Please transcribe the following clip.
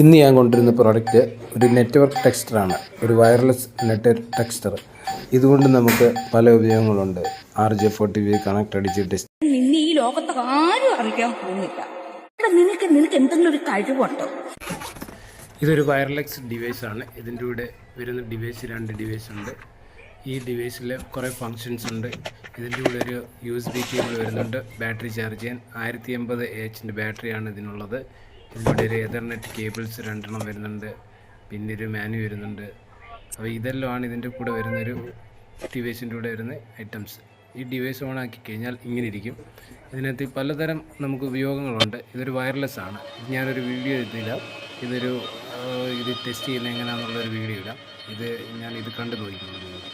ഇന്ന് ഞാൻ കൊണ്ടുവരുന്ന പ്രോഡക്റ്റ് ഒരു നെറ്റ്വർക്ക് ടെക്സ്റ്ററാണ്, ഒരു വയർലെസ് നെറ്റ്വർക്ക് ടെക്സ്റ്റർ. ഇതുകൊണ്ട് നമുക്ക് പല ഉപയോഗങ്ങളുണ്ട്. RJ40V കണക്ട് അടിച്ച് ടെസ്റ്റ്. നിന്നെ ഈ ലോകത്ത് ആരും അറിയാൻ പോകുന്നില്ല. നിനക്ക് എന്തെങ്കിലും ഒരു കഴിവുണ്ടോ? ഇതൊരു വയർലെസ് ഡിവൈസാണ്. ഇതിൻ്റെ കൂടെ വരുന്ന രണ്ട് ഡിവൈസ് ഉണ്ട്. ഈ ഡിവൈസിൽ കുറേ ഫങ്ഷൻസ് ഉണ്ട്. ഇതിൻ്റെ കൂടെ ഒരു USB കേബിൾ വരുന്നുണ്ട്. ബാറ്ററി ചാർജ് ചെയ്യാൻ 1080 AH ബാറ്ററിയാണ് ഇതിനുള്ളത്. ഇതിലൂടെ ഒരു എതർനെറ്റ് കേബിൾസ് 2 വരുന്നുണ്ട്. പിന്നെ ഒരു മാനു വരുന്നുണ്ട്. അപ്പോൾ ഇതെല്ലാമാണ് ഇതിൻ്റെ കൂടെ വരുന്നൊരു ഡിവൈസിൻ്റെ കൂടെ വരുന്ന ഐറ്റംസ്. ഈ ഡിവൈസ് ഓൺ ആക്കി കഴിഞ്ഞാൽ ഇങ്ങനെ ഇരിക്കും. ഇതിനകത്ത് പലതരം നമുക്ക് ഉപയോഗങ്ങളുണ്ട്. ഇതൊരു വയർലെസ് ആണ്. ഞാനൊരു വീഡിയോ എടുത്തില്ല. ഇത് ടെസ്റ്റ് ചെയ്യുന്നത് എങ്ങനെയാണെന്നുള്ളൊരു വീഡിയോ ഇടാം. ഇത് കണ്ടു നോക്കിക്കൊണ്ടിരിക്കുന്നു.